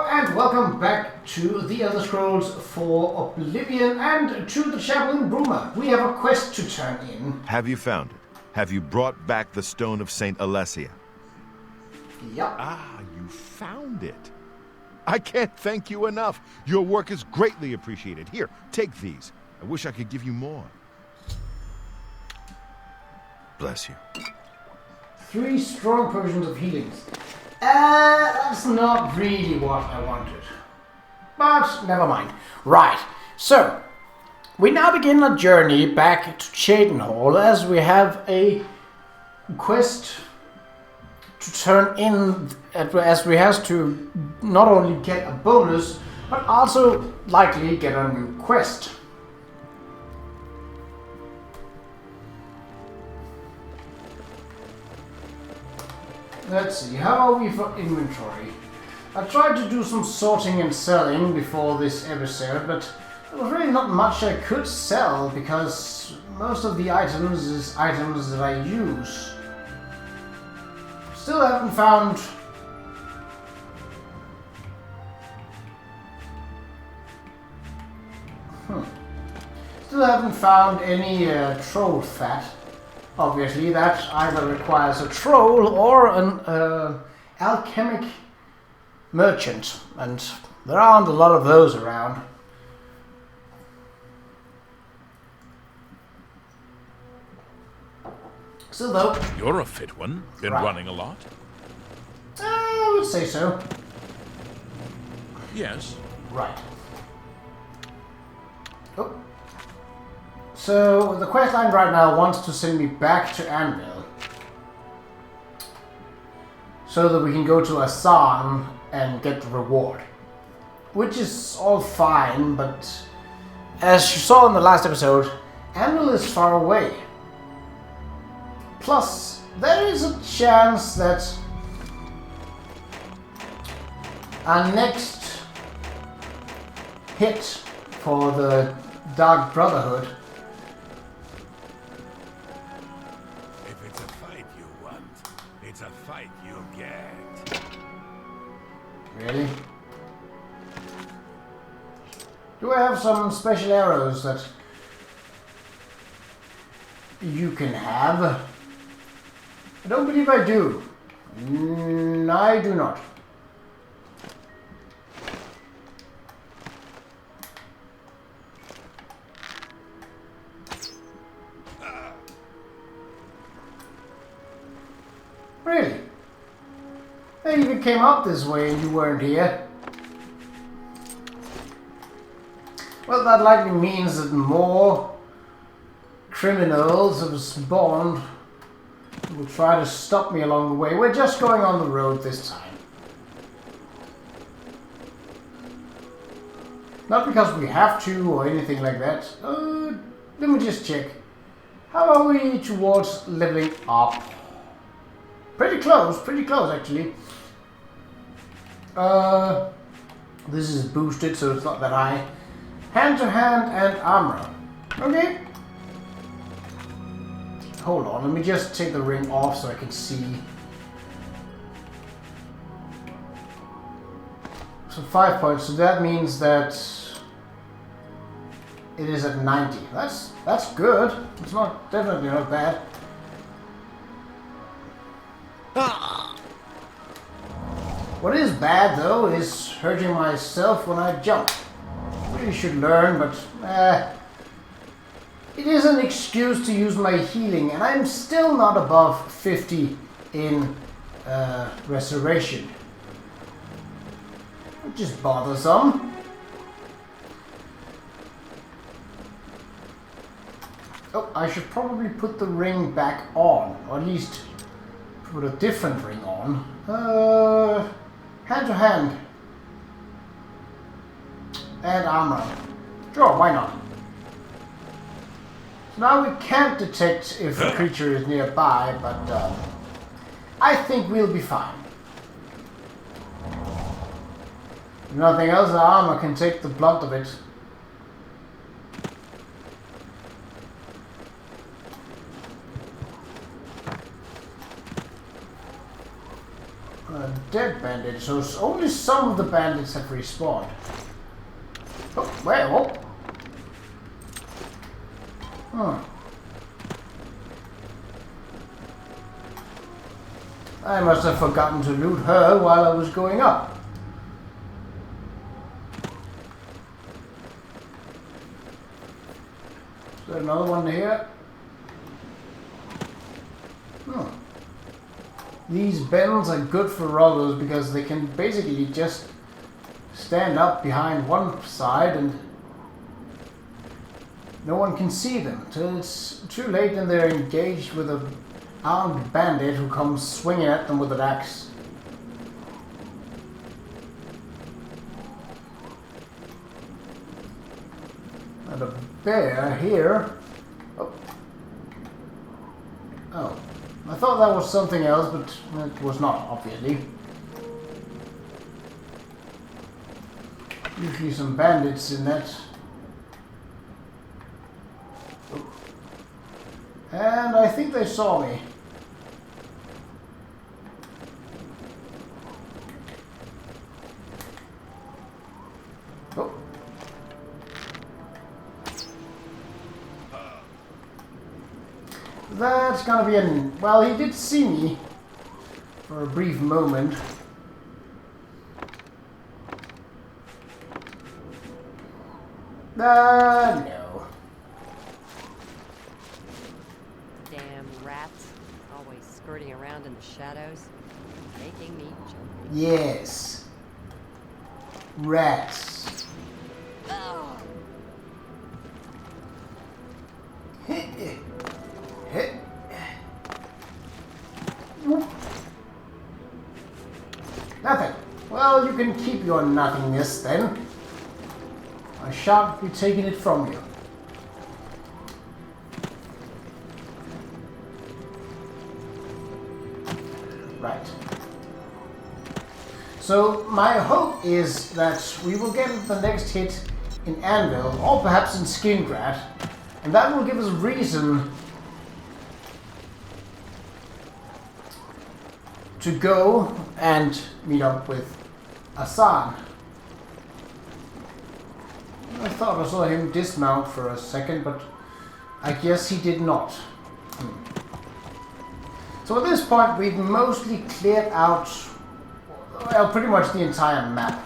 and welcome back to the Elder Scrolls for Oblivion and to the Chaplain Bruma. We have a quest to turn in. Have you found it? Have you brought back the Stone of Saint Alessia? Yep. Ah, you found it. I can't thank you enough. Your work is greatly appreciated. Here, take these. I wish I could give you more. Bless you. 3 strong potions of healings. That's not really what I wanted. But never mind. Right, so we now begin a journey back to Cheydinhal as we have a quest to turn in, as we have to not only get a bonus, but also likely get a new quest. Let's see, how are we for inventory? I tried to do some sorting and selling before this episode, but there was really not much I could sell because most of the items is items that I use. Still haven't found Still haven't found any troll fat. Obviously, that either requires a troll or an alchemic merchant, and there aren't a lot of those around. Still though... You're a fit one. Been running a lot? I would say so. Yes. Right. Oh. So, the questline right now wants to send me back to Anvil so that we can go to Asan and get the reward. Which is all fine, but as you saw in the last episode, Anvil is far away. Plus, there is a chance that our next hit for the Dark Brotherhood. If it's a fight you want, it's a fight you'll get. Really? Do I have some special arrows that you can have? I don't believe I do. I do not. Really? I even came up this way and you weren't here. Well, that likely means that more criminals have spawned who will try to stop me along the way. We're just going on the road this time. Not because we have to or anything like that. Let me just check. How are we towards leveling up? Pretty close actually. This is boosted, so it's not that high. Hand to hand and armor. Okay. Hold on, let me just take the ring off so I can see. So 5 points, so that means that it is at 90. That's good. It's definitely not bad. What is bad though is hurting myself when I jump. Really should learn, but it is an excuse to use my healing, and I'm still not above 50 in restoration. Which is bothersome. Oh, I should probably put the ring back on, or at least put a different ring on. Hand to hand. And armor. Sure, why not? So now we can't detect if a creature is nearby, but I think we'll be fine. If nothing else, the armor can take the blunt of it. dead bandit, so only some of the bandits have respawned. Oh, well. I must have forgotten to loot her while I was going up. Is there another one here? These bends are good for rollers because they can basically just stand up behind one side and no one can see them till it's too late and they're engaged with a armed bandit who comes swinging at them with an axe. And a bear here. Oh. I thought that was something else, but it was not, obviously. Usually some bandits in that. Oh. And I think they saw me. Oh. That's gonna be an... Well, he did see me for a brief moment. No. Damn rats. Always skirting around in the shadows. Making me jumpy. Yes. Rats. Oh. Nothing. Well, you can keep your nothingness then. I shan't be taking it from you. Right. So my hope is that we will get the next hit in Anvil, or perhaps in Qa'Rajh, and that will give us a reason to go and meet up with Asan. I thought I saw him dismount for a second, but I guess he did not. So at this point we've mostly cleared out, well, pretty much the entire map.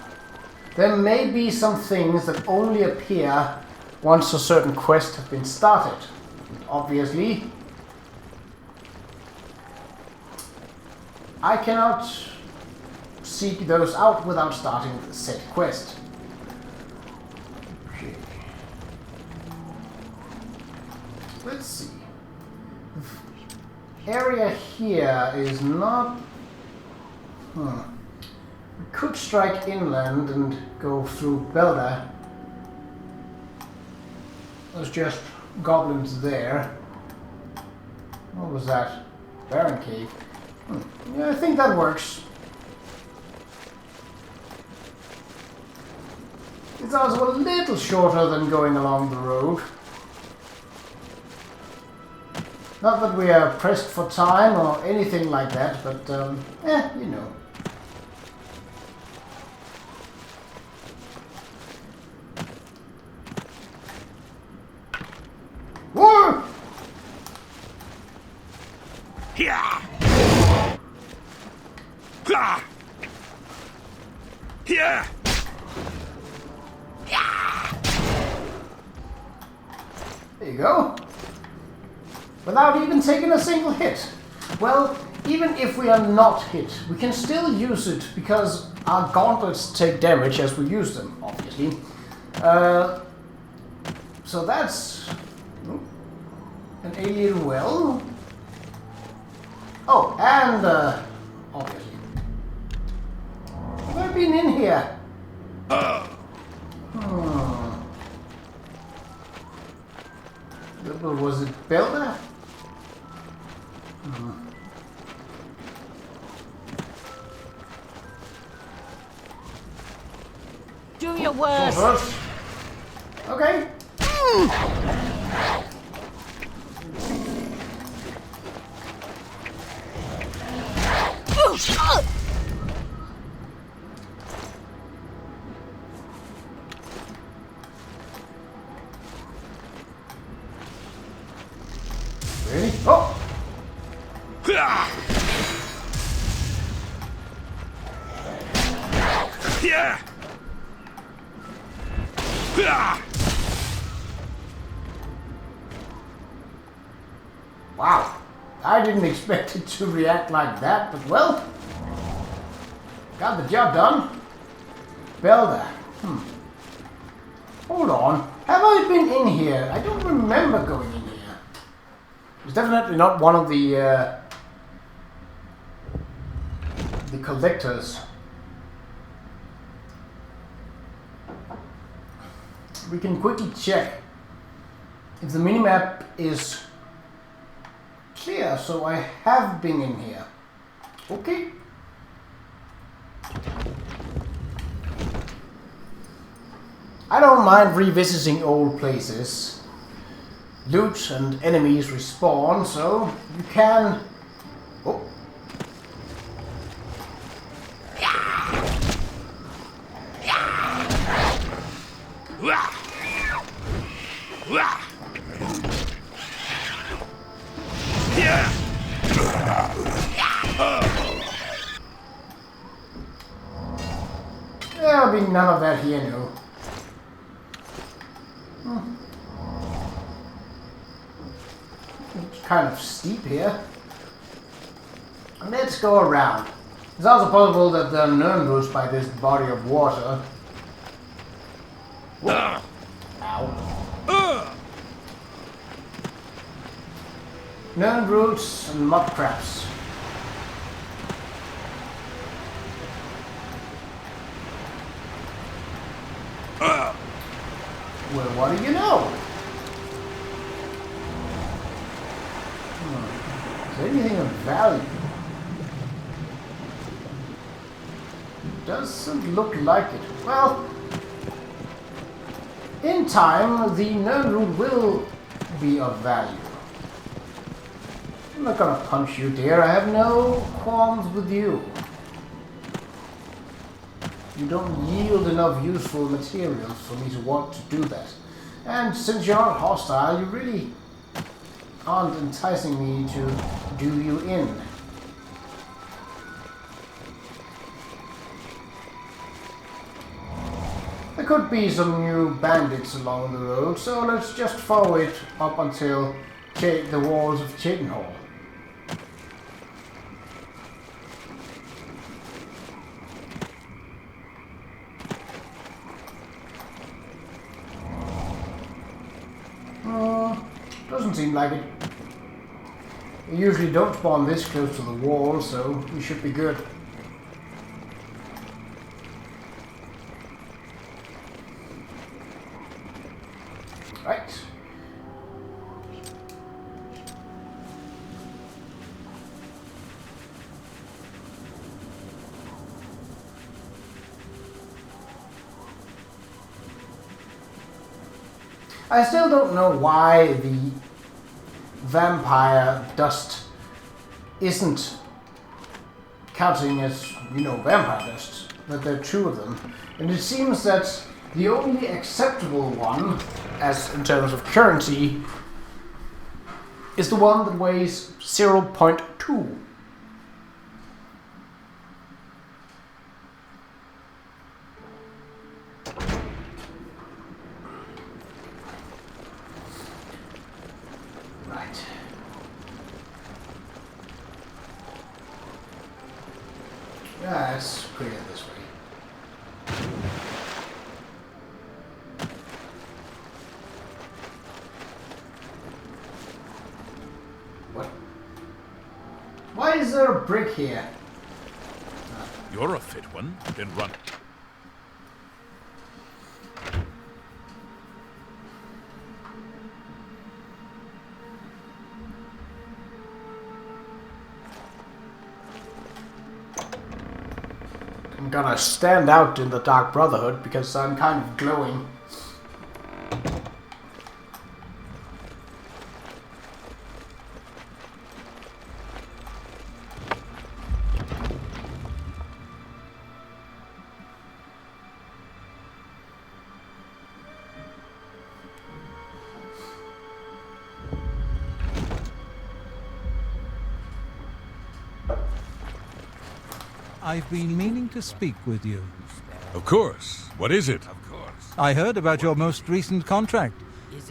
There may be some things that only appear once a certain quest has been started. Obviously, I cannot seek those out without starting the said quest. Okay. Let's see. The area here is not... We could strike inland and go through Belda. There's just goblins there. What was that? Baron Cave. Yeah, I think that works. It's also a little shorter than going along the road. Not that we are pressed for time or anything like that, but, you know. Whoa! Yeah. Here! There you go. Without even taking a single hit. Well, even if we are not hit, we can still use it because our gauntlets take damage as we use them, obviously. So that's an alien well. Oh, and obviously. Have I been in here? Was it Belda? Do your worst. Okay. Oh! Yeah. Wow. I didn't expect it to react like that, but well. Got the job done. Belda. Hold on. Have I been in here? I don't remember going in here. It's definitely not one of the collectors. We can quickly check if the minimap is clear, so I have been in here. Okay. I don't mind revisiting old places. Loot and enemies respawn, so you can... Oh. There'll be none of that here, no. It's kind of steep here. Let's go around. It's also possible that there are Nirnroos by this body of water. Whoa. Ow. Nirnroots and mud crabs. Well, what do you know? Is there anything of value? Doesn't look like it. Well, in time, the Nirnroot will be of value. I'm not gonna punch you, dear. I have no qualms with you. You don't yield enough useful materials for me to want to do that. And since you're not hostile, you really aren't enticing me to do you in. There could be some new bandits along the road, so let's just follow it up until the walls of Chetenhall. Doesn't seem like it. They usually don't spawn this close to the wall, so we should be good. Right. I still don't know why the vampire dust isn't counting as, vampire dust, but there are two of them. And it seems that the only acceptable one, as in terms of currency, is the one that weighs 0.2. Yeah, it's clear this way. What? Why is there a brick here? You're a fit one. Then run it. I'm gonna stand out in the Dark Brotherhood because I'm kind of glowing. I've been meaning to speak with you. Of course. What is it? I heard about your most recent contract.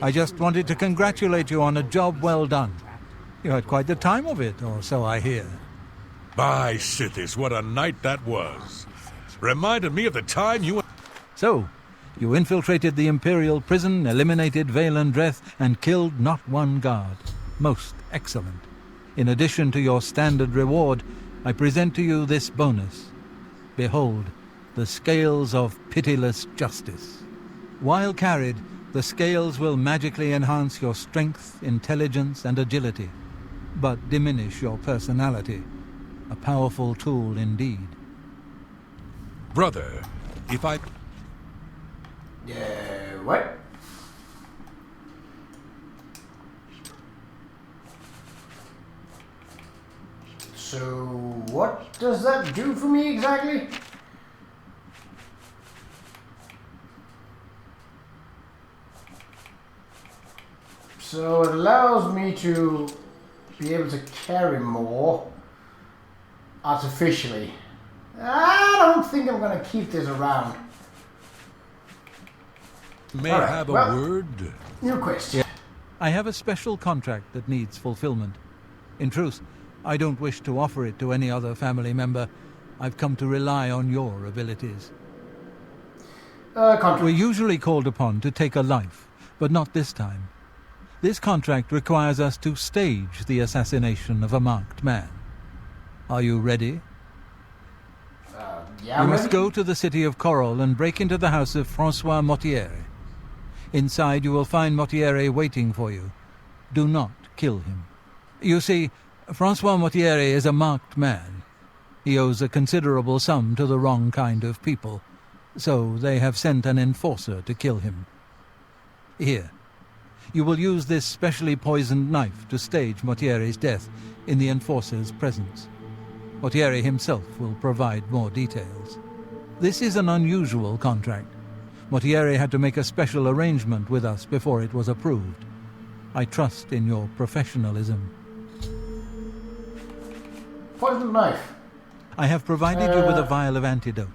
I just wanted to congratulate you on a job well done. You had quite the time of it, or so I hear. By Sithis, what a night that was. Reminded me of the time you... So, you infiltrated the Imperial prison, eliminated Valen Dreth, and killed not one guard. Most excellent. In addition to your standard reward, I present to you this bonus. Behold, the scales of pitiless justice. While carried, the scales will magically enhance your strength, intelligence, and agility, but diminish your personality. A powerful tool indeed. Brother, if I... What? So, what does that do for me exactly? So, it allows me to be able to carry more artificially. I don't think I'm going to keep this around. may All right, have a well- word... New quest. I have a special contract that needs fulfillment. In truth, I don't wish to offer it to any other family member. I've come to rely on your abilities. Contract. We're usually called upon to take a life, but not this time. This contract requires us to stage the assassination of a marked man. Are you ready? Yeah, You I'm must ready. go to the city of Coral and break into the house of Francois Mortier. Inside you will find Mortier waiting for you. Do not kill him. You see, Francois Mortier is a marked man. He owes a considerable sum to the wrong kind of people, so they have sent an enforcer to kill him. Here, you will use this specially poisoned knife to stage Mortier's death in the enforcer's presence. Mortier himself will provide more details. This is an unusual contract. Mortier had to make a special arrangement with us before it was approved. I trust in your professionalism. Poison knife. I have provided you with a vial of antidote,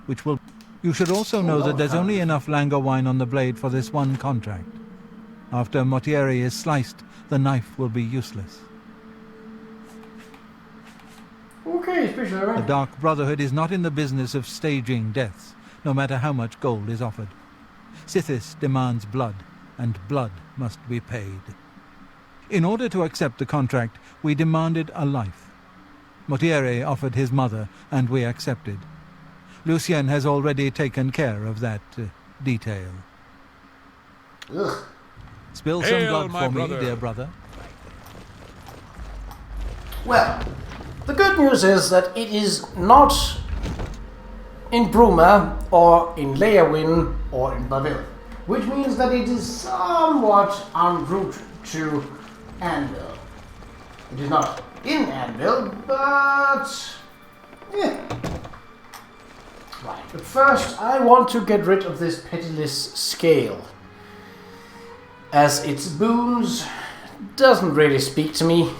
which will... You should also know that there's only enough Langer wine on the blade for this one contract. After Mortier is sliced, the knife will be useless. Okay, special The arrangement. Dark Brotherhood is not in the business of staging deaths, no matter how much gold is offered. Sithis demands blood, and blood must be paid. In order to accept the contract, we demanded a life. Mortier offered his mother, and we accepted. Lucien has already taken care of that detail. Ugh. Spill some Hail, blood my for brother. me, dear brother. Well, the good news is that it is not in Bruma, or in Leawin, or in Bavil, which means that it is somewhat en route to Anvil. It is not in Anvil, but... yeah. Right, but first I want to get rid of this pitiless scale, as its boons doesn't really speak to me.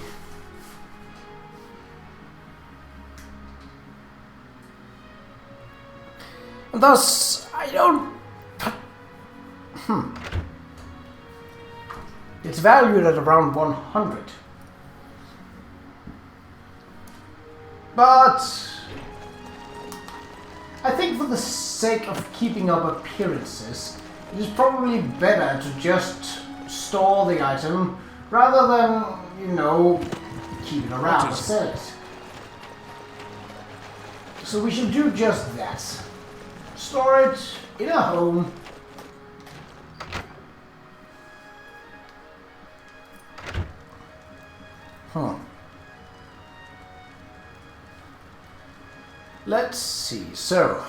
And thus, I don't... It's valued at around 100. But... I think for the sake of keeping up appearances, it is probably better to just store the item rather than, you know, keep it around and sell it. So we should do just that. Store it in a home. Let's see. So,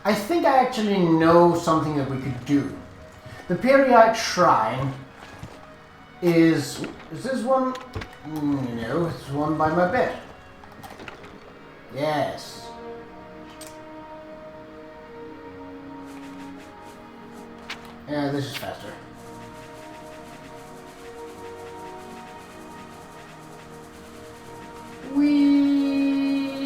I think I actually know something that we could do. The Periite Shrine is this one? No, it's one by my bed. Yes. Yeah, this is faster. We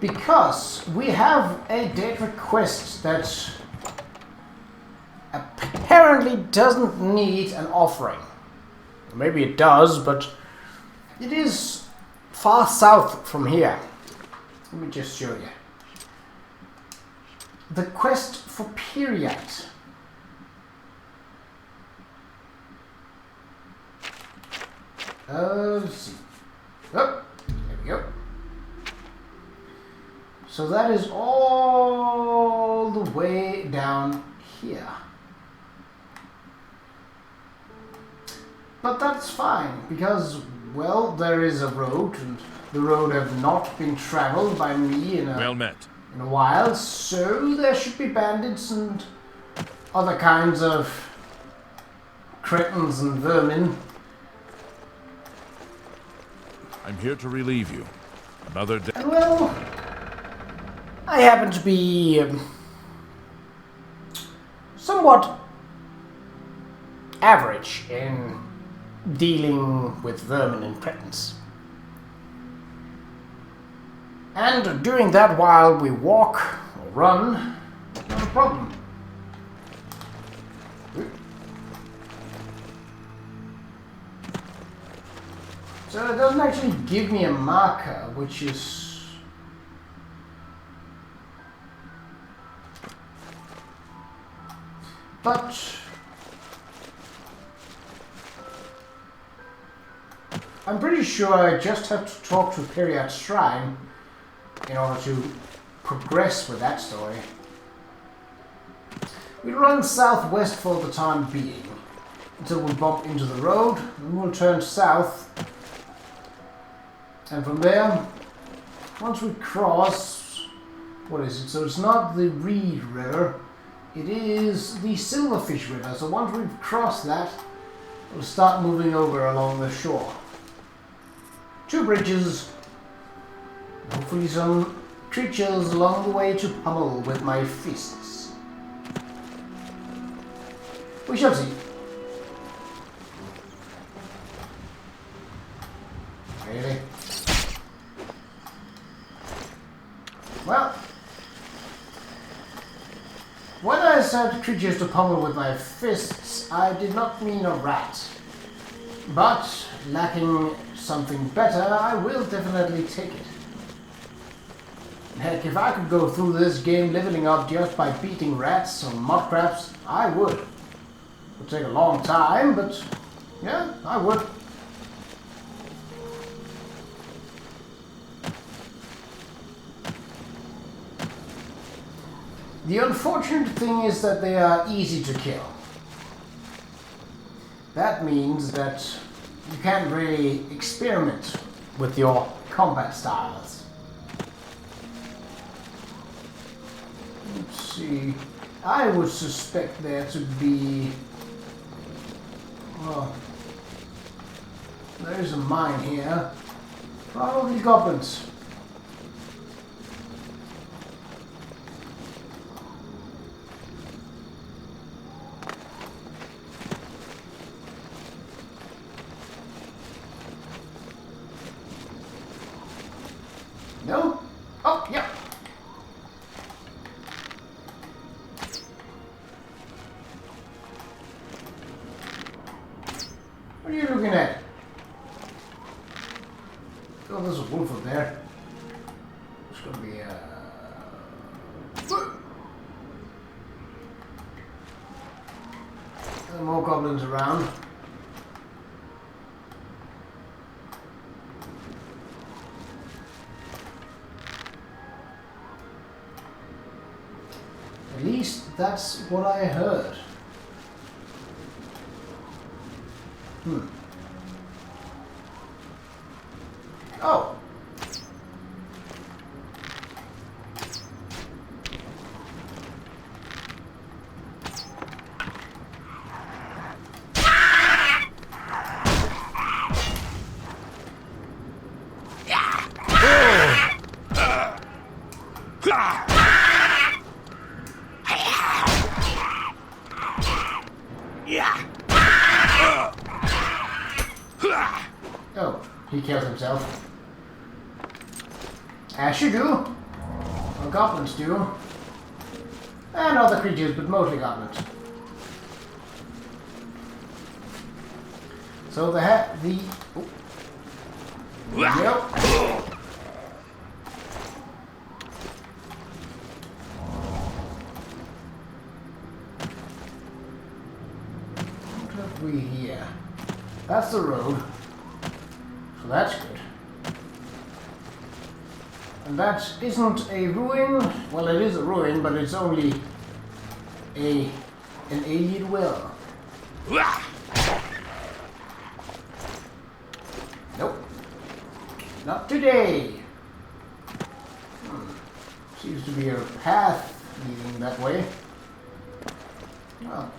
Because we have a date request that apparently doesn't need an offering. Maybe it does, but it is far south from here. Let me just show you. The quest for Periat. Let's see. Oh, there we go. So that is all the way down here. But that's fine, because, well, there is a road, and the road have not been traveled by me in Well met. a while, so there should be bandits and other kinds of cretins and vermin. I'm here to relieve you. Another day. And well, I happen to be somewhat average in dealing with vermin and cretins. And doing that while we walk or run, not a problem. So it doesn't actually give me a marker, which is... But... I'm pretty sure I just have to talk to Periat's Shrine in order to progress with that story. We run southwest for the time being, until we bump into the road, and we'll turn south. And from there, once we cross, what is it? So it's not the Reed River, it is the Silverfish River. So once we've crossed that, we'll start moving over along the shore. 2 bridges, hopefully some creatures along the way to pummel with my fists. We shall see. Really? Well, when I said creatures to pummel with my fists, I did not mean a rat. But, lacking something better, I will definitely take it. Heck, if I could go through this game leveling up just by beating rats or mudcrabs, I would. It would take a long time, but yeah, I would. The unfortunate thing is that they are easy to kill. That means that you can't really experiment with your combat styles. Let's see. I would suspect there to be... Oh, there's a mine here. Probably goblins. No? Oh, yeah. What are you looking at? Oh, there's a wolf up there. It's gonna be there are more goblins around. At least that's what I heard. Oh. Oh, he killed himself. As you do. the goblins do. And other creatures, but mostly goblins. So they have the... Yep. What have we here? That's the road. So that's good. And that isn't a ruin. Well, it is a ruin, but it's only an alien well. Nope. Not today. Seems to be a path leading that way. Well.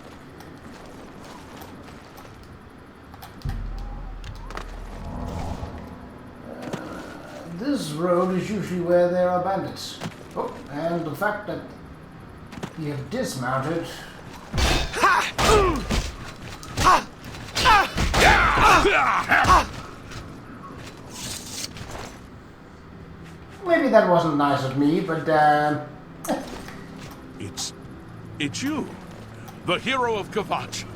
This road is usually where there are bandits. Oh, and the fact that you have dismounted. Maybe that wasn't nice of me, but It's you, the hero of Qa'Rajh.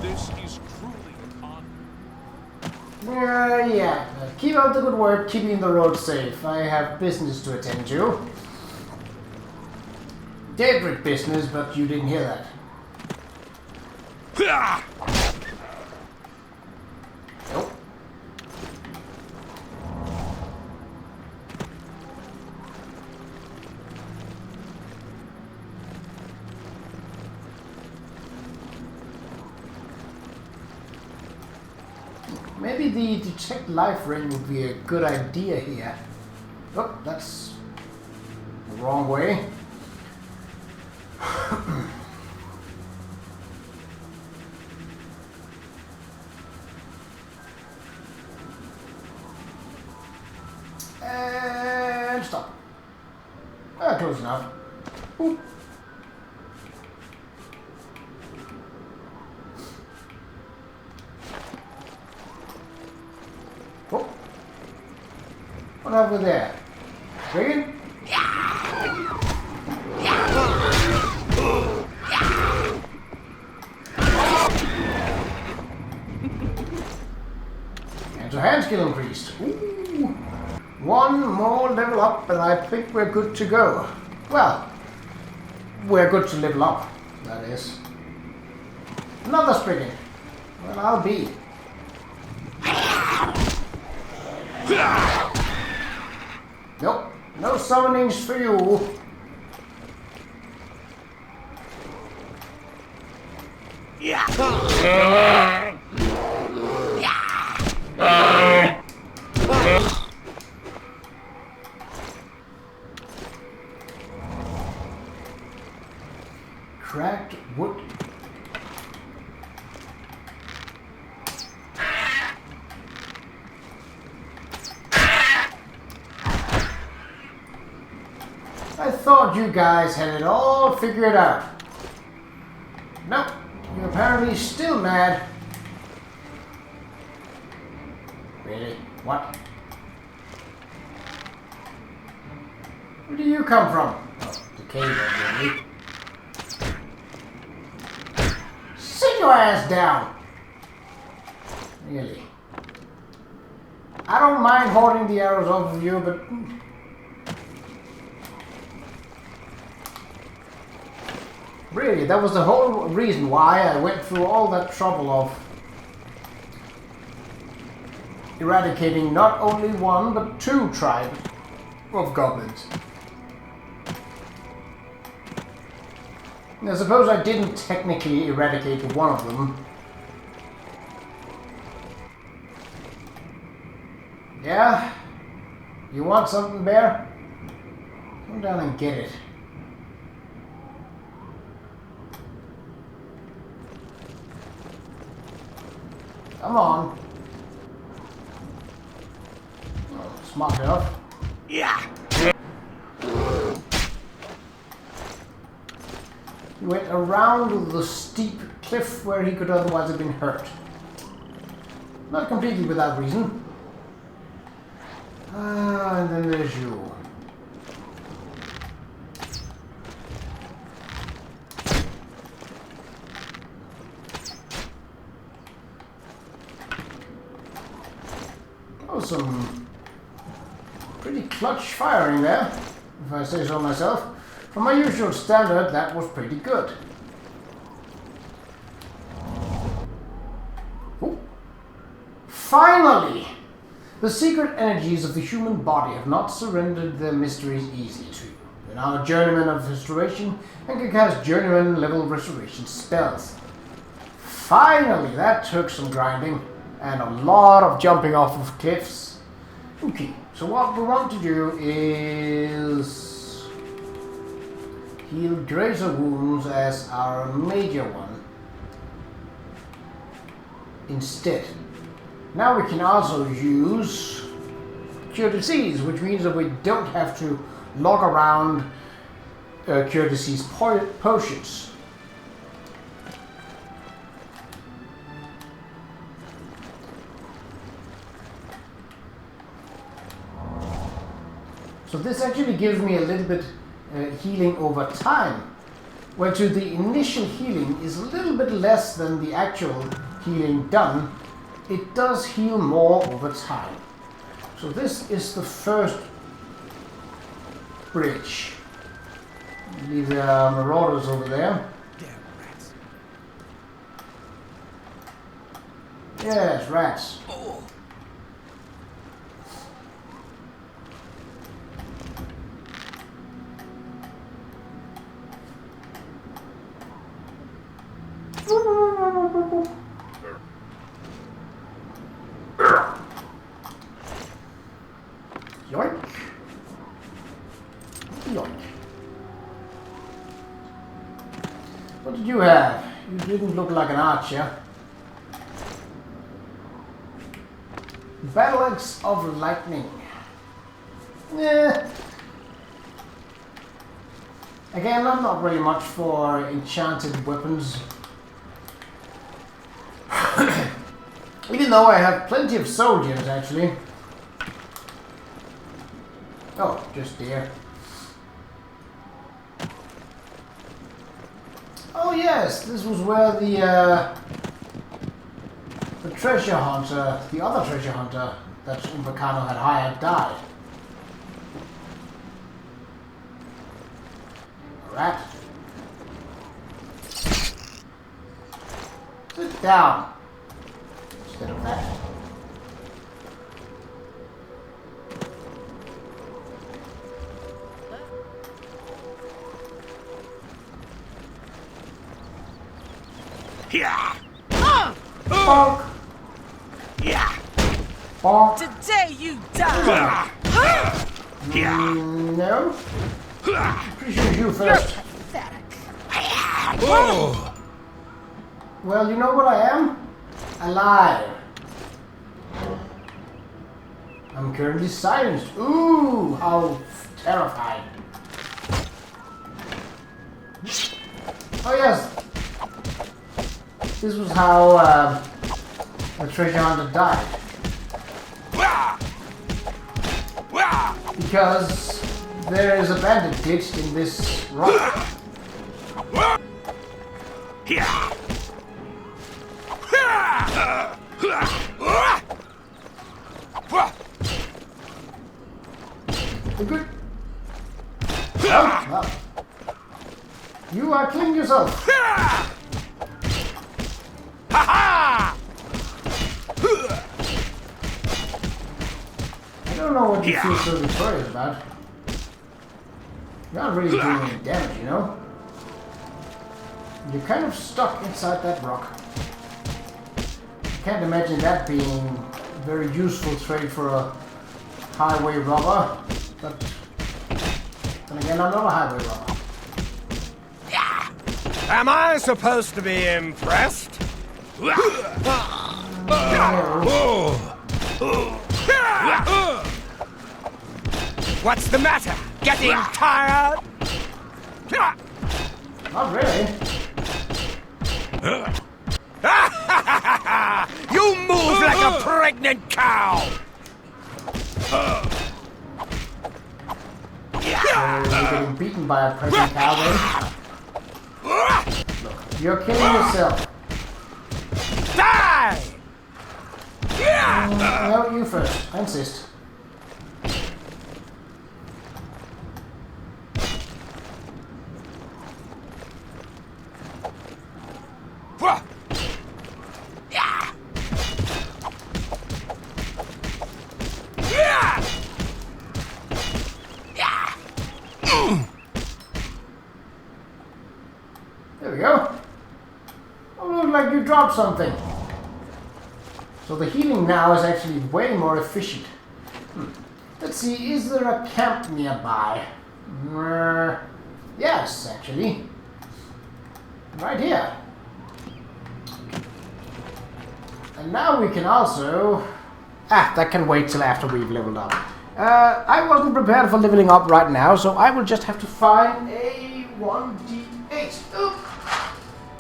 This is truly an honor. yeah. Keep up the good work, keeping the road safe. I have business to attend to. Desperate business, but you didn't hear that. Nope. Maybe the detect life ring would be a good idea here. Oh, that's the wrong way. And stop. Close enough. Ooh. Oh. What have we there? Dragon? And so hand skill increased. Ooh. One more level up and I think we're good to go. Well, we're good to level up, that is. Another spriggan. Well, I'll be. Nope, no summonings for you. Cracked wood. I thought you guys had it all figured out. Nope, you're apparently still mad. Really? What? Where do you come from? Oh, the cave, really. Sit your ass down! Really? I don't mind holding the arrows off of you, but... Really, that was the whole reason why I went through all that trouble of eradicating not only one, but 2 tribes of goblins. I suppose I didn't technically eradicate one of them. Yeah? You want something, bear? Come down and get it. Come on. Oh, smart enough. Yeah. He went around the steep cliff where he could otherwise have been hurt. Not completely without reason. Ah, and then there's you. That was some pretty clutch firing there, if I say so myself. For my usual standard, that was pretty good. Ooh. Finally! The secret energies of the human body have not surrendered their mysteries easily to you. You're now a journeyman of restoration and can cast journeyman level restoration spells. Finally, that took some grinding and a lot of jumping off of cliffs. Okay, so what we want to do is heal Grazer wounds as our major one instead. Now we can also use Cure Disease, which means that we don't have to log around Cure Disease potions. So this actually gives me a little bit healing over time, where to the initial healing is a little bit less than the actual healing done. It does heal more over time. So this is the first bridge. Leave the marauders over there. Damn rats. Yes, rats. Oh. Yoink. Yoink. What did you have? You didn't look like an archer. Battle Axe of Lightning. Yeah. Again, I'm not really much for enchanted weapons. Even though I have plenty of soldiers, actually. Oh, just there. Oh yes, this was where the treasure hunter, the other treasure hunter that Umbacano had hired, died. Rat. Sit down. Instead of that. Yeah. Bonk. Yeah. Bonk. Today you die! Yeah. No. Pretty sure you first. Pathetic. Oh! Well, you know what I am? Alive. I'm currently silenced. Ooh, how terrifying. Oh yes. This was how the treasure hunter died. Because there is a bandit glitched in this rock. You good? Well. You are killing yourself. I don't know what you feel so victorious about. You're not really doing any damage, you know? You're kind of stuck inside that rock. Can't imagine that being a very useful trade for a highway robber. But then again, I'm not a highway robber. Am I supposed to be impressed? What's the matter? Getting tired? Not really. You move like a pregnant cow! You're getting beaten by a pregnant cow then. Look, you're killing yourself. Die! No, you first. I insist. There we go. Oh, look like you dropped something. So the healing now is actually way more efficient. Let's see, is there a camp nearby? Yes, actually. Right here. And now we can also... that can wait till after we've leveled up. I wasn't prepared for leveling up right now, so I will just have to find a 1d8. Oh,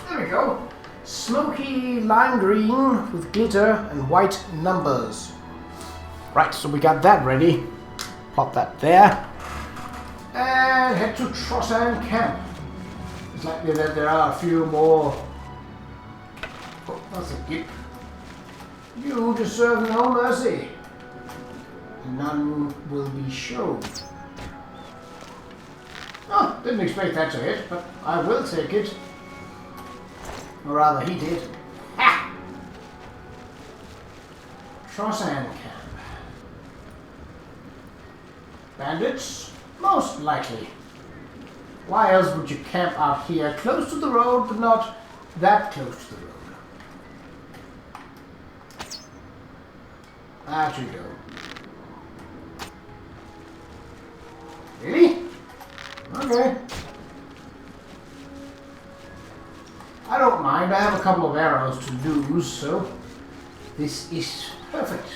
there we go. Smoky lime green with glitter and white numbers. Right, so we got that ready. Plop that there. And head to Qa'Rajh camp. It's likely that there are a few more... Oh, that's a gip. You deserve no mercy. None will be shown. Oh, didn't expect that to hit, but I will take it. Or rather, he did. Ha! Qa'Rajh camp. Bandits? Most likely. Why else would you camp out here, close to the road, but not that close to the road? Out you go. Really? Okay. I don't mind. I have a couple of arrows to lose, so this is perfect.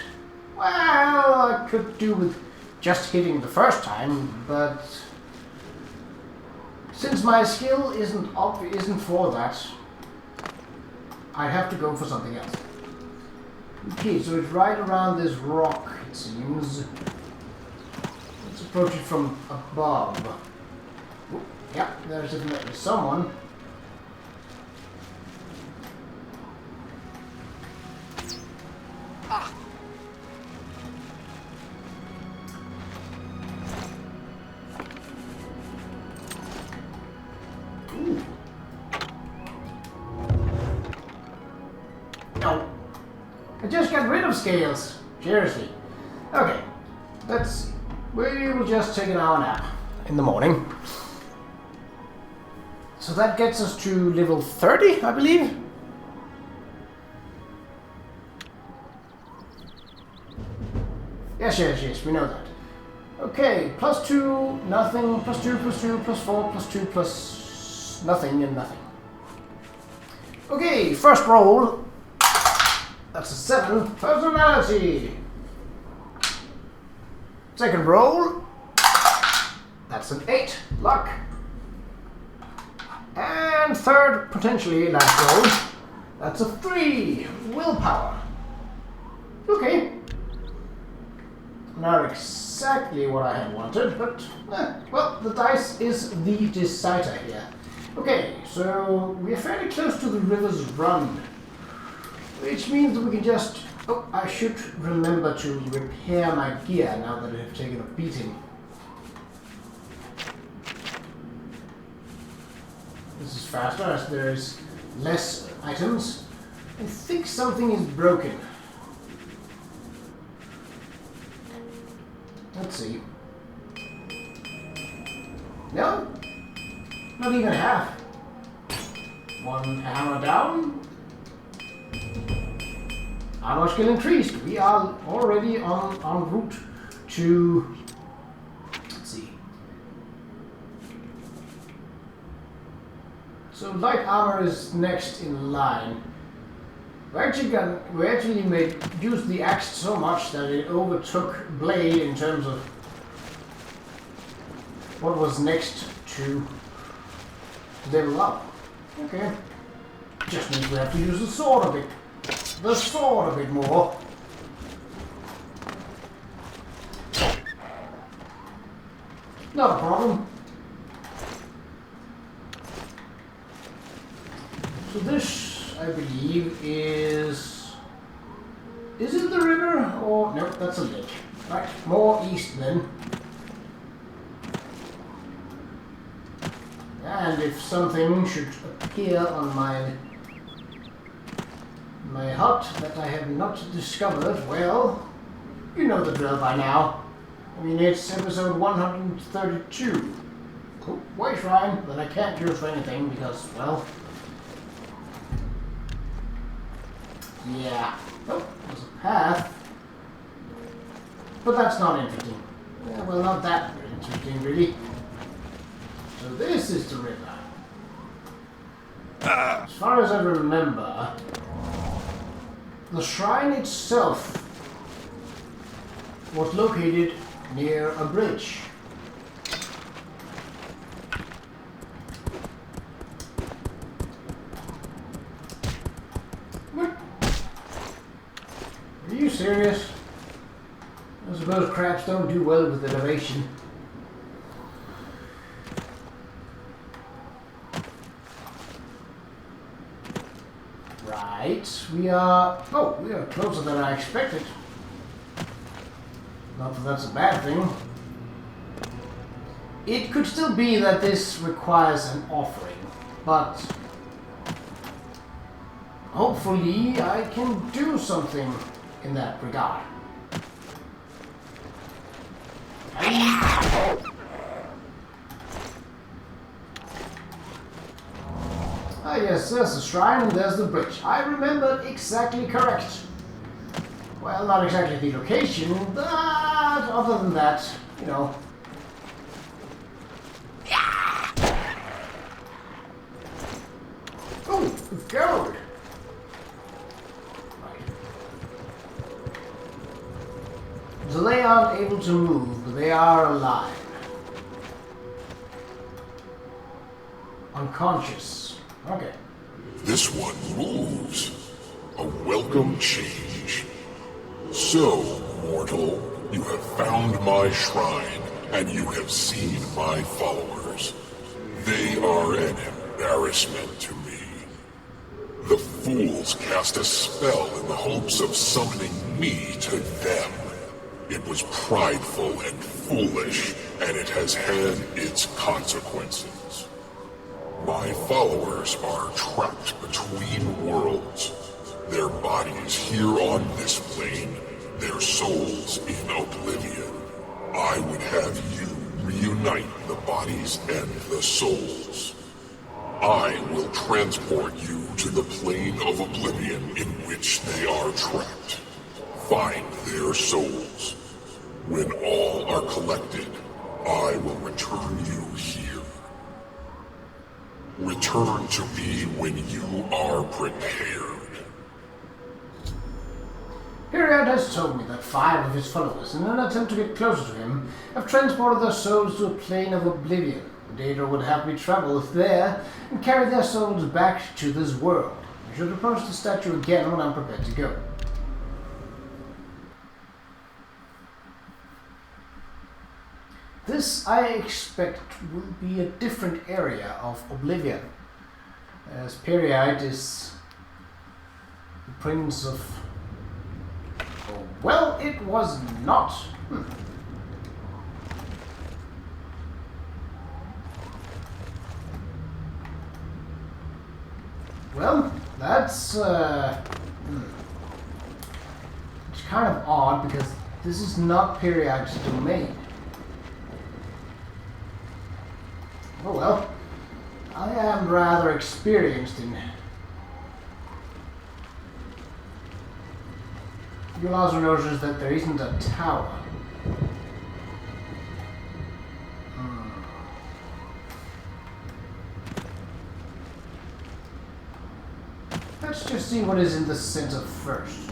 Well, I could do with just hitting the first time, but since my skill isn't for that, I'd have to go for something else. Okay, so it's right around this rock, it seems. Let's approach it from above. Ooh, yeah, there's definitely someone. Ooh. No. I just got rid of scales. Seriously. Okay. Let's see. We will just take an hour nap in the morning. So that gets us to level 30, I believe. Yes, we know that. Okay, +2, nothing, +2, +2, +4, +2, plus nothing, and nothing. Okay, first roll. That's a 7. Personality. Second roll. That's an 8. Luck. And third, potentially last roll. That's a 3. Willpower. Okay. Not exactly what I had wanted, but well, the dice is the decider here. Okay, so we're fairly close to the river's run. Which means that we can just... Oh, I should remember to repair my gear now that I have taken a beating. This is faster as there is less items. I think something is broken. Let's see. No? Not even half. One hammer down. Armor skill increased. We are already en route to... Let's see. So light armor is next in line. We actually used the axe so much that it overtook blade in terms of what was next to level up. Okay. Just means we have to use the sword a bit. The sword a bit more. Not a problem. So this, I believe, is Is it the river? Or no, that's a lake. Right, more east then. And if something should appear on my hut that I have not discovered, well, you know the drill by now. I mean, it's episode 132. Oh, way shrine that I can't use for anything because, well, yeah. Oh, there's a path. But that's not interesting. Yeah, well, not that interesting, really. So this is the river. As far as I remember, the shrine itself was located near a bridge. What? Are you serious? I suppose crabs don't do well with elevation. Right, we are closer than I expected. Not that that's a bad thing. It could still be that this requires an offering, but hopefully I can do something in that regard. Ah yes, there's the shrine and there's the bridge. I remembered exactly correct. Well, not exactly the location, but other than that, you know. Oh, gold! Right. So they aren't able to move, but they are alive. Unconscious. Okay. This one moves. A welcome change. So, mortal, you have found my shrine, and you have seen my followers. They are an embarrassment to me. The fools cast a spell in the hopes of summoning me to them. It was prideful and foolish, and it has had its consequences. My followers are trapped between worlds. Their bodies here on this plane, their souls in Oblivion. I would have you reunite the bodies and the souls. I will transport you to the plane of Oblivion in which they are trapped. Find their souls. When all are collected, I will return you here. Return to me when you are prepared. Qa'Rajh has told me that 5 of his followers, in an attempt to get closer to him, have transported their souls to a plane of Oblivion. Daedra would have me travel there and carry their souls back to this world. I should approach the statue again when I'm prepared to go. This, I expect, will be a different area of Oblivion, as Qa'Rajh is the prince of... Oh, well, it was not. Well, that's it's kind of odd because this is not Qa'Rajh's domain. Oh well, I am rather experienced in... You'll also notice that there isn't a tower. Let's just see what is in the center first.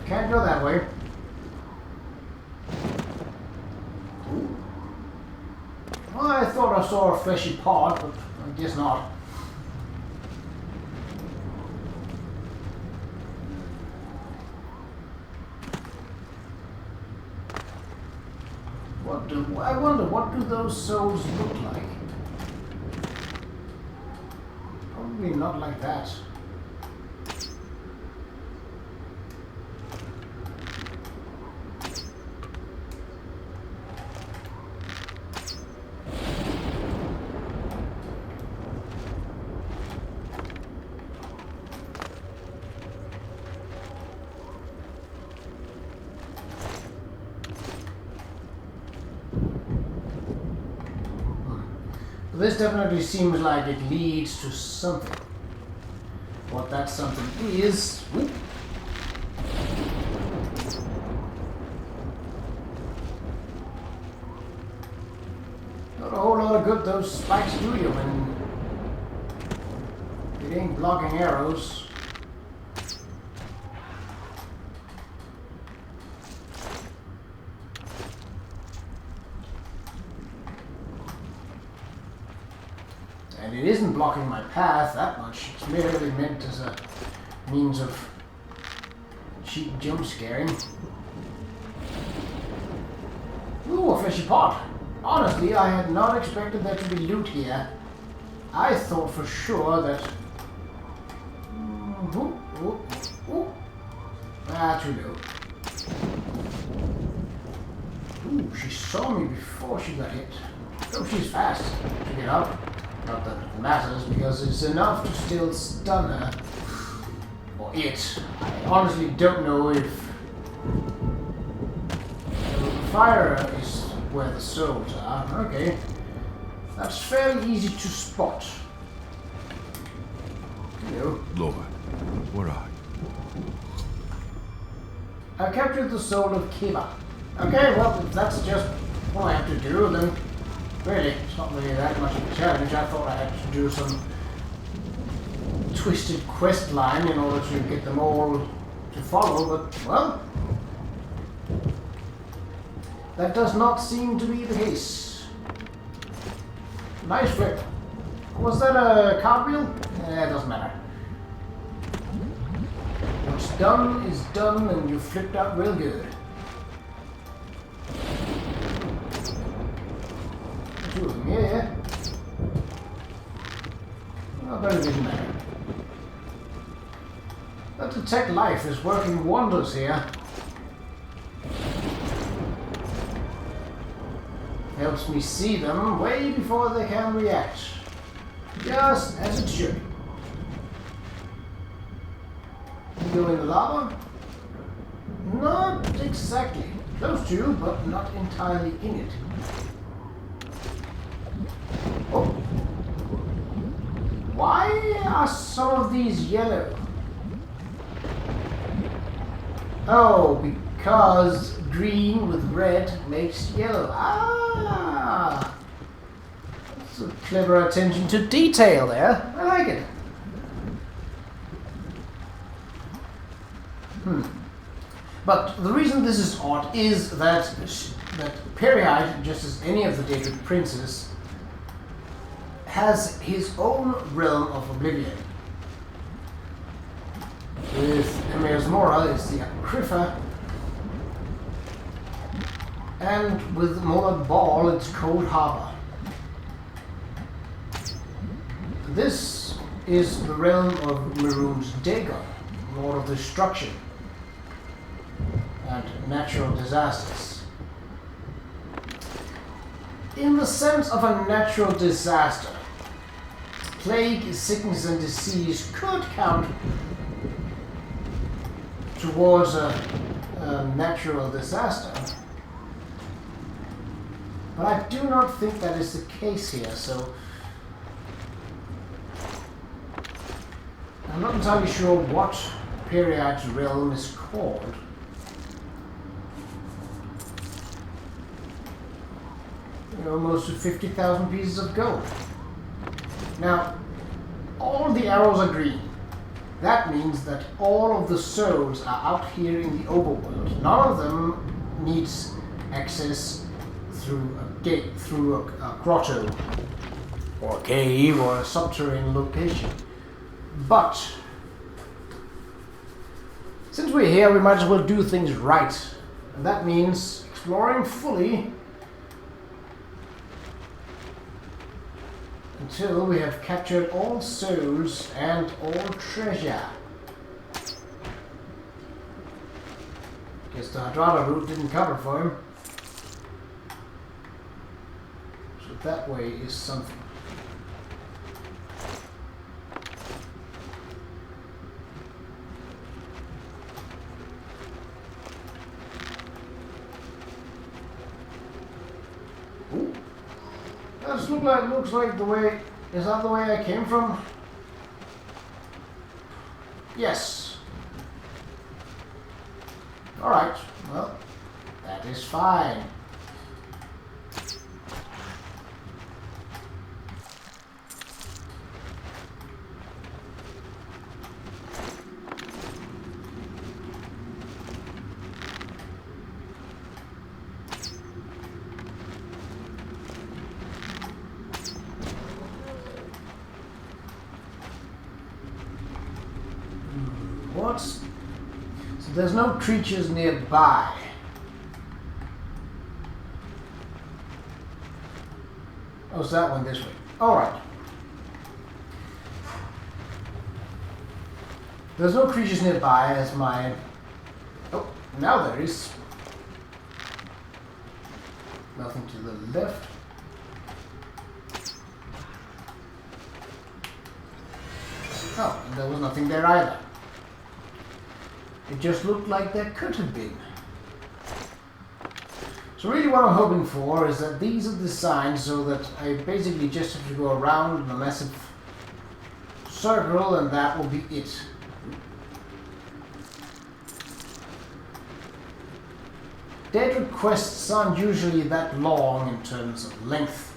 Can't go that way. Well, I thought I saw a fleshy part, but I guess not. I wonder, what do those souls look like? Maybe not like that. This definitely seems like it leads to something. What that something is... Whoop. Not a whole lot of good those spikes do you when it ain't blocking arrows. And it isn't blocking my path that much. It's merely meant as a means of cheap jump scaring. Ooh, a fishy pot. Honestly, I had not expected there to be loot here. I thought for sure that... Ah, too low. Ooh, she saw me before she got hit. Oh, she's fast to get up. Not that it matters, because it's enough to still stun her. Or it. I honestly don't know if... The fire is where the souls are. Okay. That's fairly easy to spot. Hello. Lord, where are you? I captured the soul of Kiva. Okay, well, if that's just what I have to do, then really, it's not really that much of a challenge. I thought I had to do some twisted quest line in order to get them all to follow, but, well, that does not seem to be the case. Nice flip. Was that a cartwheel? It doesn't matter. What's done is done, and you flipped out real good. Two of them, yeah. Well, but it didn't matter. That detect life is working wonders here. Helps me see them way before they can react. Just as it should. You go in the lava? Not exactly. Close to, but not entirely in it. Oh. Why are some of these yellow? Oh, because green with red makes yellow. Ah! That's a clever attention to detail there. I like it. But the reason this is odd is that Qa'Rajh, just as any of the Daedric princes, has his own realm of Oblivion. With Emir's Mora, it's the Apocrypha, and with Molag Bal, it's Cold Harbor. This is the realm of Mehrunes Dagon, Lord of Destruction and natural disasters. In the sense of a natural disaster, plague, sickness, and disease could count towards a natural disaster. But I do not think that is the case here, so I'm not entirely sure what Qa'Rajh's realm is called. Almost 50,000 pieces of gold. Now, all the arrows are green. That means that all of the souls are out here in the overworld. None of them needs access through a gate, through a grotto, or a cave, or a subterranean location. But since we're here, we might as well do things right. And that means exploring fully until we have captured all souls and all treasure. Guess the Hadrada route didn't cover for him. So that way is something. Ooh. That looks like the way. Is that the way I came from? Yes. Alright, well, that is fine. What's... So there's no creatures nearby. Oh, is that one this way? Alright. There's no creatures nearby as my... Oh, now there is. Nothing to the left. Oh, and there was nothing there either. It just looked like there could have been. So really what I'm hoping for is that these are designed so that I basically just have to go around in a massive circle and that will be it. Daedric quests aren't usually that long in terms of length.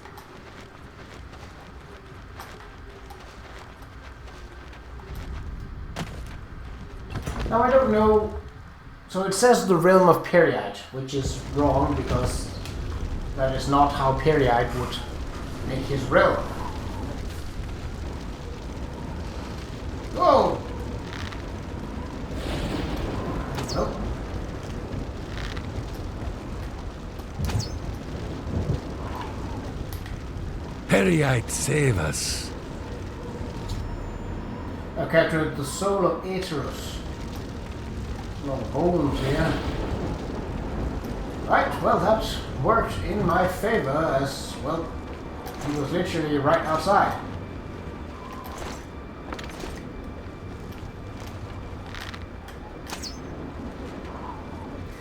Now I don't know, so it says the realm of Qa'Rajh, which is wrong because that is not how Qa'Rajh would make his realm. Whoa! Nope. Qa'Rajh, save us. I captured the soul of Aeterus. A lot of bones here. Right, well that worked in my favor as, well, he was literally right outside.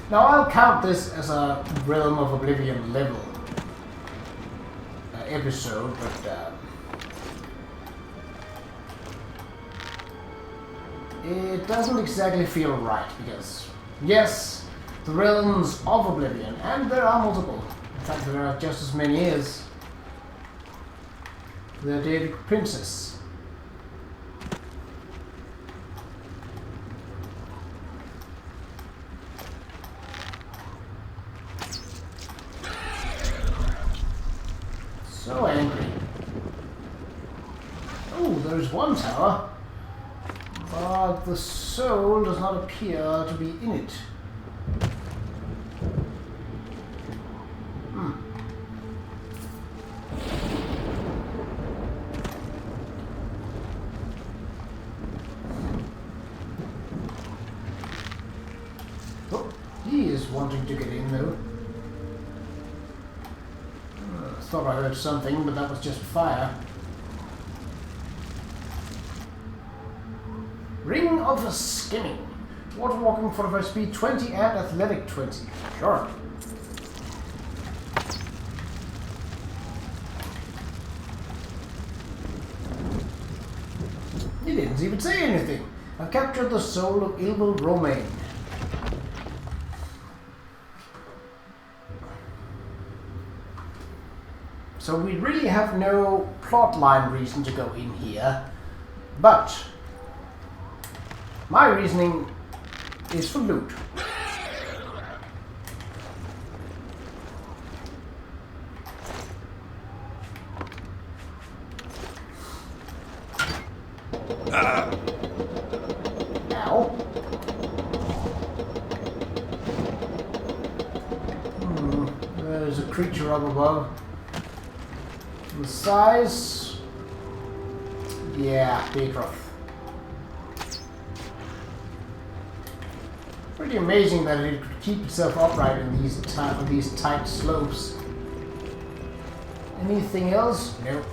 Now I'll count this as a Realm of Oblivion level episode, but it doesn't exactly feel right because, yes, the realms of Oblivion, and there are multiple. In fact, there are just as many as the Daedric Princess. So angry. Oh, there's one tower. But the soul does not appear to be in it. Oh, he is wanting to get in though. Thought I heard something, but that was just fire. Ring of Skimming. Water walking for the speed 20 and athletic 20. Sure. He didn't even say anything. I captured the soul of Ilval Romaine. So we really have no plotline reason to go in here, but my reasoning is for loot. Ow. There's a creature up above. The size Yeah, Qa'Rajh. Pretty amazing that it could keep itself upright in these tight slopes. Anything else? Nope.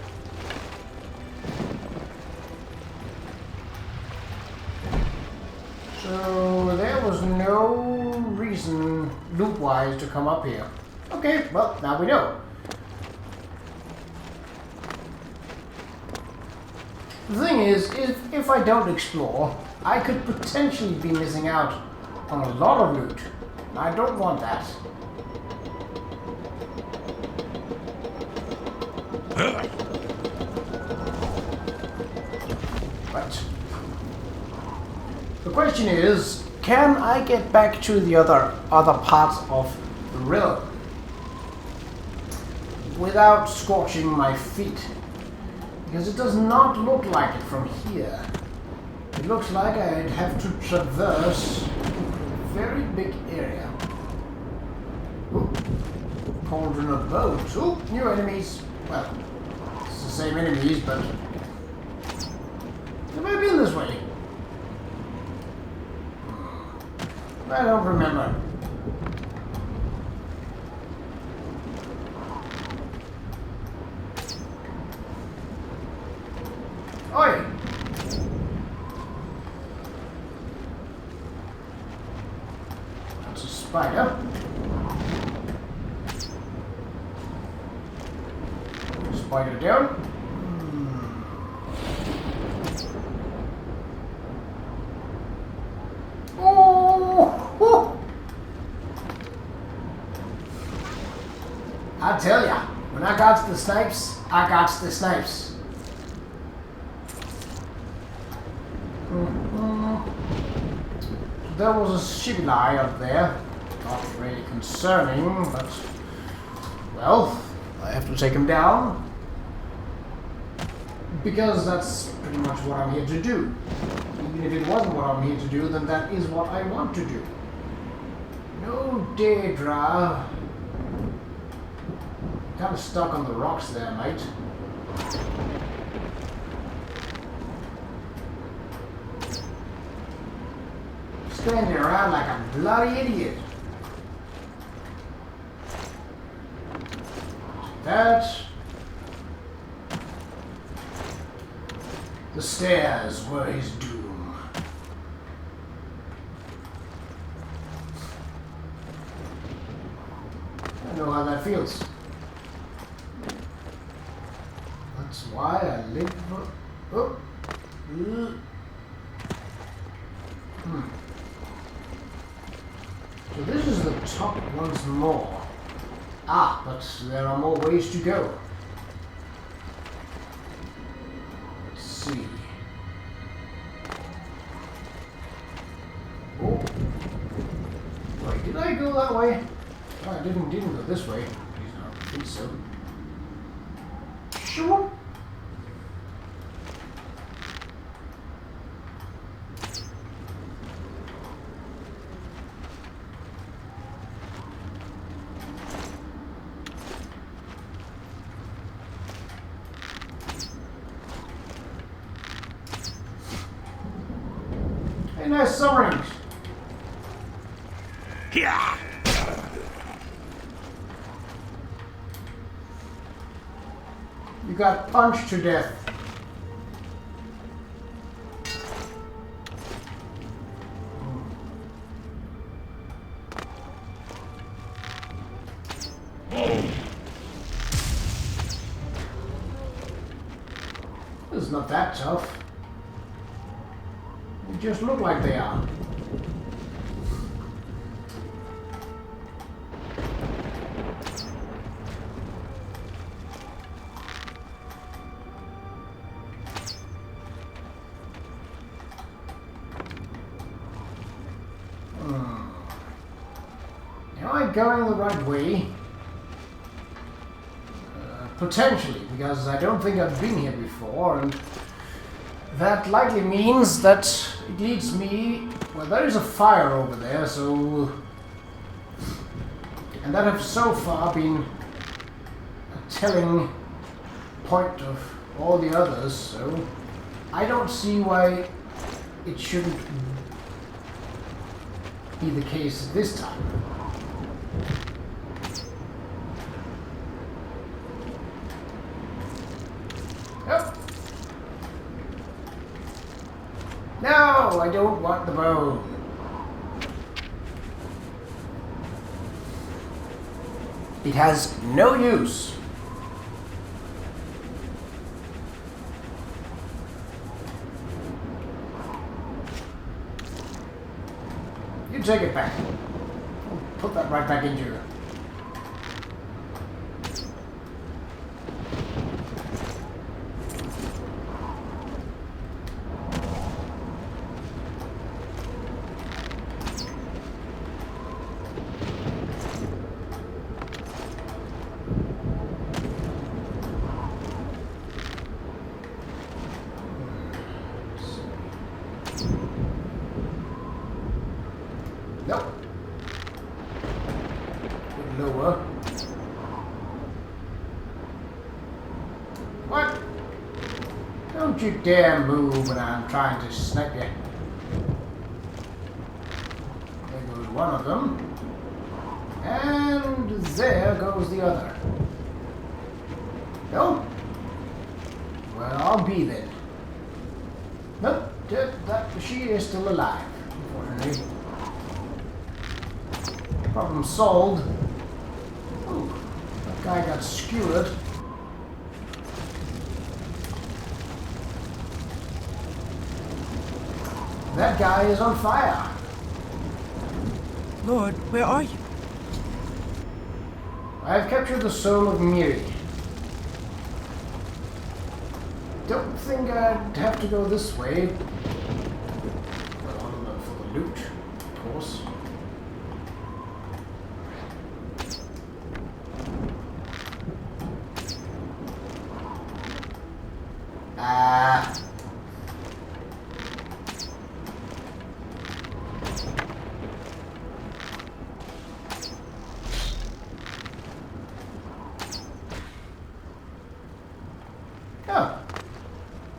So there was no reason loot-wise to come up here. Okay, well, now we know. The thing is, if I don't explore, I could potentially be missing out on a lot of loot. And I don't want that. But the question is, can I get back to the other parts of the realm without scorching my feet? Because it does not look like it from here. It looks like I'd have to traverse a very big area. Ooh. Cauldron of bones. Ooh, new enemies. Well, it's the same enemies, but have I been this way? I don't remember. Oi! That's a spider. Spider down. I tell ya, when I got the snipes, I got the snipes. There was a shibboleth up there. Not really concerning, but well, I have to take him down. Because that's pretty much what I'm here to do. Even if it wasn't what I'm here to do, then that is what I want to do. No Daedra. Kind of stuck on the rocks there, mate. Standing around like a bloody idiot. That. The stairs were his doom. I know how that feels. That's why I live for... Oh. So this is the top once more. Ah, but there are more ways to go. Let's see. Oh. Wait, did I go that way? Oh, I didn't go this way. Please, I don't think so. Sure. Hey, nice summerings. Yeah. You got punched to death. This is not that tough. They just look like they are. Am I going the right way? Potentially, because I don't think I've been here before, and that likely means that it leads me... Well, there is a fire over there, so... And that has so far been a telling point of all the others, so... I don't see why it shouldn't be the case this time. Yep. No, I don't want the bone. It has no use. You take it back. I'll put that right back into you. Nope. Lower. What? Don't you dare move when I'm trying to snipe you. There goes one of them. And there goes the other. No? Well, I'll be then. Nope, she is still alive, unfortunately. Problem solved. Ooh, that guy got skewered. That guy is on fire. Lord, where are you? I've captured the soul of Miri. Don't think I'd have to go this way. Well, for the loot, of course. Oh.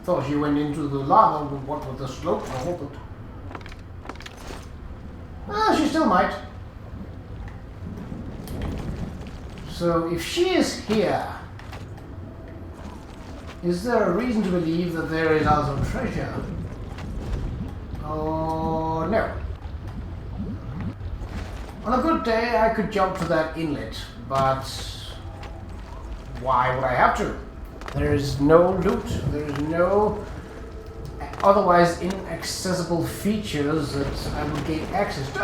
Thought she went into the lava, but what with the slope? I hope it. Well, she still might. So, if she is here, is there a reason to believe that there is also treasure? Oh, no. On a good day, I could jump to that inlet, but why would I have to? There is no loot, there is no otherwise inaccessible features that I would gain access to.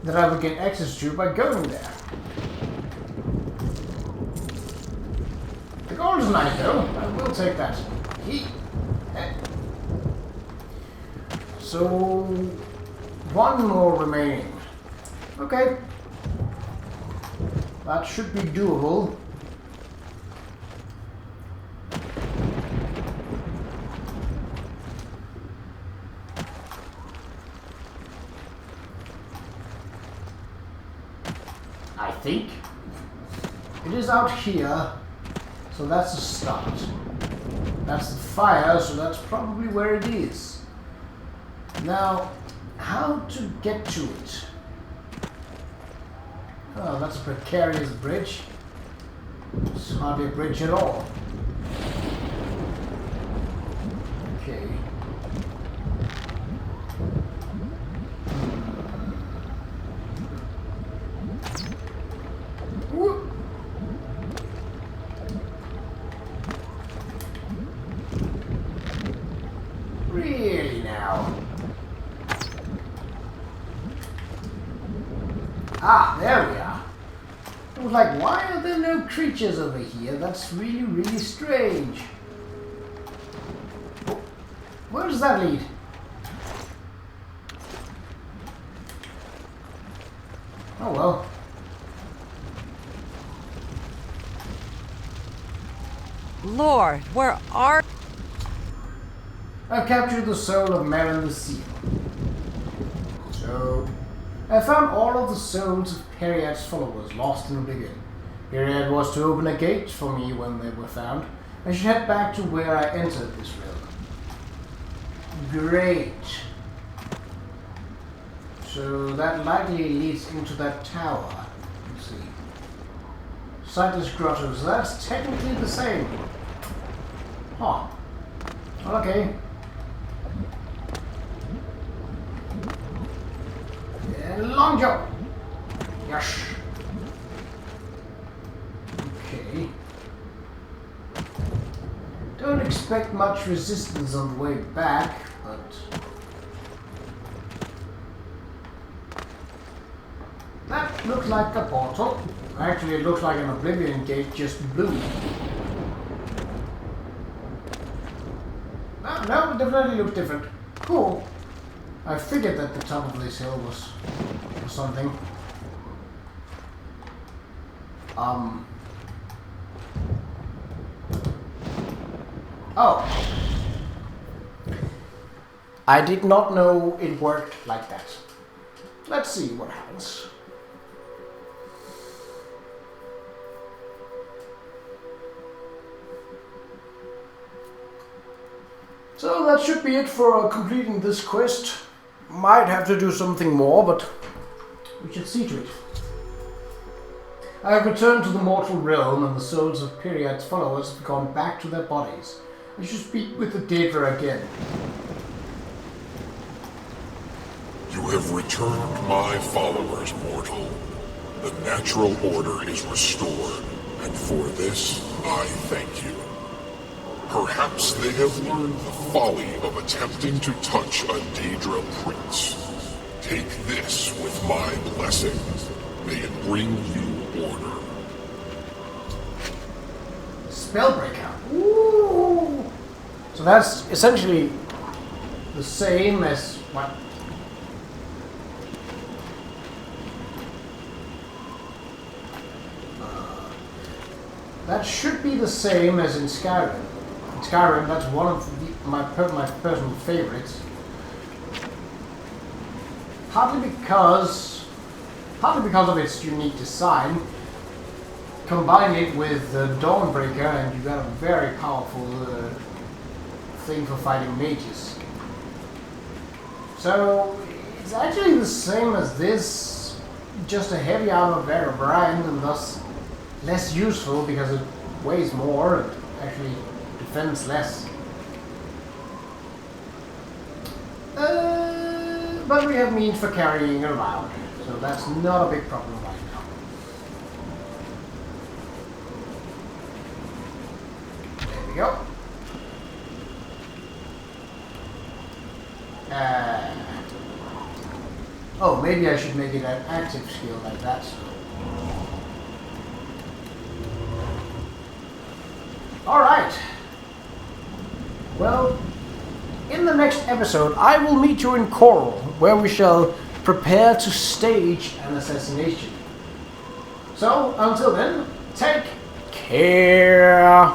That I would get access to by going there. The gold is nice though, I will take that. So, one more remaining. Okay. That should be doable. I think. It is out here, so that's a start. That's the fire, so that's probably where it is. Now, how to get to it? Oh, that's a precarious bridge. It's hardly a bridge at all. Okay. Whoop. Really now? Ah, there we are. I was like, why are there no creatures over here? That's really, really strange. Where does that lead? Oh well. Lord, where are... I captured the soul of Marin the Seal. So, I found all of the souls of Periad's followers lost in Oblivion. Periad was to open a gate for me when they were found, I should head back to where I entered this realm. Great. So that likely leads into that tower. Let's see. Sightless grottos. That's technically the same. Huh. Okay. And long jump. Yes. Okay. Don't expect much resistance on the way back, but that looks like a portal. Actually, it looks like an Oblivion gate, just blue. No, it definitely looks different. Cool. I figured that the top of this hill was something. Oh. I did not know it worked like that. Let's see what happens. So that should be it for completing this quest. Might have to do something more, but we should see to it. I have returned to the mortal realm, and the souls of Qa'Rajh's followers have gone back to their bodies. I should speak with the Daedra again. You have returned my followers, mortal. The natural order is restored, and for this I thank you. Perhaps they have learned the folly of attempting to touch a Daedra prince. Take this with my blessing. May it bring you order. Spellbreaker. Ooh. So that's essentially the same as what? That should be the same as in Skyrim. In Skyrim, that's one of my personal favorites. Partly because of its unique design. Combine it with Dawnbreaker, and you got a very powerful thing for fighting mages. So it's actually the same as this, just a heavy armor variant, and thus less useful because it weighs more and actually defends less. But we have means for carrying it around, so that's not a big problem right now. There we go. Oh, maybe I should make it an active skill like that. Alright. Well, in the next episode, I will meet you in Coral, where we shall prepare to stage an assassination. So, until then, take care.